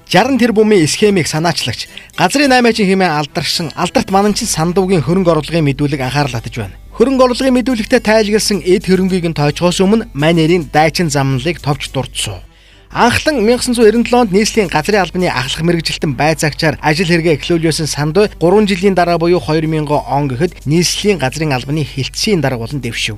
60 тэрбумын схемийг санаачлагч газрын 8-ын хэмээн алдаршин алдарт мананчин сандуугийн хөрөнгө оруулгын мэдүүлэг анхаарал татаж байна. Хөрөнгө оруулгын мэдүүлэгтээ тайлгалсан эд хөрөнгийг нь тойцоохоос өмнө мань нэрийн дайчин замналыг товч дурдсан. Анхлан 1997 онд нийслэлийн газрын албаны ахлах мэргэжилтэн байцаагчаар ажил хэрэгэ эхлүүлсэн сандуу 3 жилийн дараа буюу 2000 он гэхэд нийслэлийн газрын албаны хилцээний дарга болон дэвшив.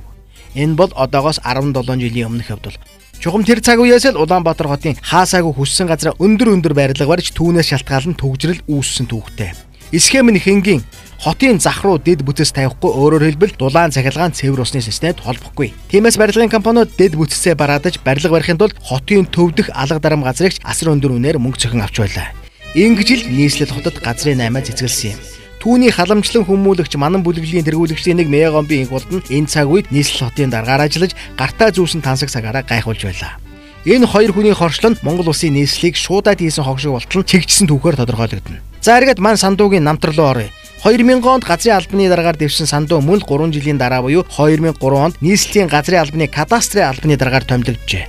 Энэ бол одоогоос 17 жилийн өмнөх явдал. Чухам тэр цаг үеэс л Улаанбаатар хотын хаасаагүй хүссэн газар өндөр барилга барьж түүнээс шалтгаалan төгжрөл үүссэн түүхтэй. Схем нь хэнгийн хотын зах руу дэд бүтц тавихгүй, өөрөөр хэлбэл дулаан цахилгаан цэвэр усны системд холбохгүй. Тиймээс барилгын компаниуд дэд бүтцээ бараадаж барилга барихын тулд хотын төв дэх алга дарам газрыгч асар өндөр үнээр мөнгө цохин авч байлаа. Ингэж л нийслэл хотод газрын 8 цэцгэлсэн юм. Түүний халамжлан хүмүүлэгч манан бүлэглэлийн тэргүүлэгчдийн нэг Мегомби инх болд нь энэ цаг үед нийслэл хотын даргаар ажиллаж гартаа зүүсэн тансаг цагаараа гайхуулж байлаа. Энэ хоёр хүний хоршлон Монгол улсын нийслэлийг шуудаад хийсэн хогшиг болтол нь чигжсэн түүхээр тодорхойлогдно. За эргээд мань сандуугийн намтар руу оръё. 2000 онд газрын албаны дараагаар дэвшсэн сандуу мөн 3 жилийн дараа буюу 2003 онд нийслэлийн газрын албаны кадастрын албаны дараагаар томилогджээ.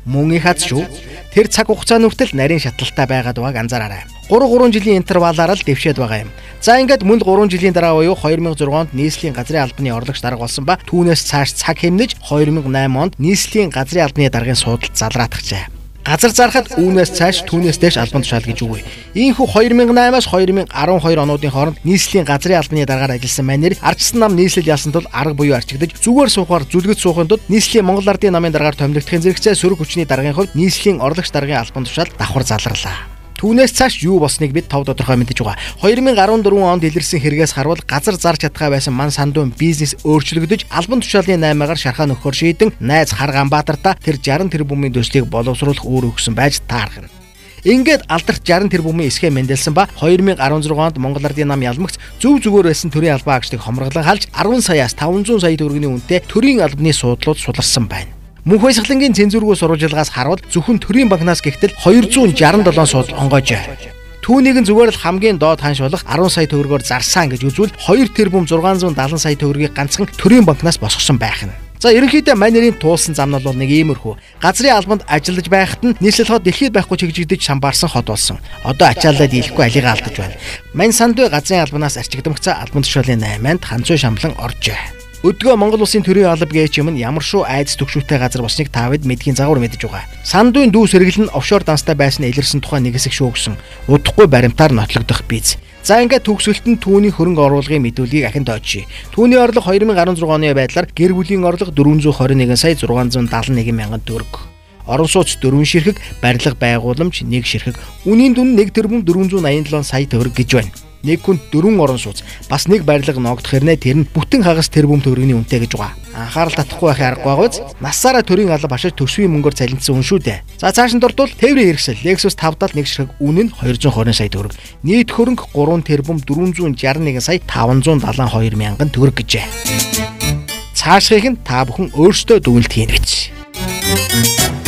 Мөн их аз шүү. Тэр цаг хугацааны хүртэл нарийн шатлалтай байгаад байгааг анзаараарай. 3 жилийн интервалаар л дэвшээд байгаа юм. За ингээд мөн 3 жилийн дараа буюу 2006 онд нийслэлийн газрын албаны орлогч дарга болсон ба түүнээс цааш цаг хэмнэж 2008 онд нийслэлийн газрын албаны даргын суудалд залраатгажээ. Газар зархад үүнээс цааш түүнээс дэш албан тушаал гэж үгүй. Ийхүү 2008-аас 2012 онуудын хооронд нийслэлийн газрын албаны дараагаар ажилласан манер ардчсан нам нийслэл ялсан тул арга буюу арчигдаж зүгээр суухаар зүлгэд суухын тулд нийслэлийн Монгол Ардын намын дараагаар томилогдохын зэрэгцээ сөрөг хүчний даргын хувьд нийслэлийн орлогч даргын албан тушаал давхар залрлаа. Түүнээс цааш юу болсныг бид тов тодорхой мэдэж байгаа. 2014 онд илэрсэн хэрэгээс харуул газар зарж чадхаа байсан ман сандуун бизнес өөрчлөгдөж албан тушаалын 8-аар шархаа нөхөр шийдэн найз Харгаанбаатартаа тэр 60 тэрбумын төслийг боловсруулах үүрэг өгсөн байж таархна. Ингээд алдарт 60 тэрбумын схем мэндэлсэн ба 2016 онд Монгол Ардын нам ялмагц зүгээр байсан төрийн албан агчдыг хомроглон халж 10 саяас 500 сая төгрөгийн үнэтэй төрийн албаны суудлууд суларсан байна. Мөнх баясгалангийн цензургүй сурвалжилгаас харуул зөвхөн төрийн банкнаас гихтэл 267 суудал онгойжээ. Түүнийг нь зүгээр л хамгийн доод ханш болох 10 сая төгрөгөөр зарсан гэж үзвэл 2 тэрбум 670 сая төгрөгийг ганцхан төрийн банкнаас босгосон байх нь. За ерөнхийдөө мань нэрийн туулсан зам нь бол нэг иймэрхүү. Газрын албанд ажиллаж байхад нь нийслэл хот дэлхийд байхгүй чигжигдэж шамбаарсан хот болсон. Одоо ачааллаа дийлэхгүй алигаа алдаж байна. Мань сандуй газрын албанаас арчигдмагцаа албан тушаалын 8-нд ханцуу шамлан оржээ. Өдгөө Монгол улсын төрийн алба гэж юм нь ямар шүү айдас төгшүүтэй газар болсныг таавд мэдгийн загвар мэдэж байгаа. Сандуйн дүү сэргэлэн офшор данстай байсан илэрсэн тухай нэг хэсэг шүү гэсэн. Удахгүй баримтаар нотлогдох биз. За ингээд төгсөлт нь түүний хөрөнгө оруулгын мэдүүлгийг ахин тоочие. Түүний орлого 2016 оны байдлаар гэр бүлийн орлого 421 сая 671 мянган төгрөг. Орон сууц 4 ширхэг, барилга байгууламж 1 ширхэг. Үнийн дүн 1 тэрбум 487 сая төгрөг гэж байна. Нэг хүнд 4 орон сууц бас нэг барилга ногдох хэрнээ тэр нь бүтэн хагас тэрбум төгрөгийн үнэтэй гэж байгаа. Анхаарал татахгүй байх аргагүй байгааз насаараа төрийн алба башиж төсвийн мөнгөөр цалинцсан хүн шүү дээ. За цааш нь дурдвал тээврийн хэрэгсэл Lexus 571 ширхэг үнэ нь 220 сая төгрөг. Нийт хөрөнгө 3 тэрбум 461 сая 572 мянган төгрөг гэжээ. Цаашхыг нь та бүхэн өөрсдөө дүгнэлт хийнэ гэж.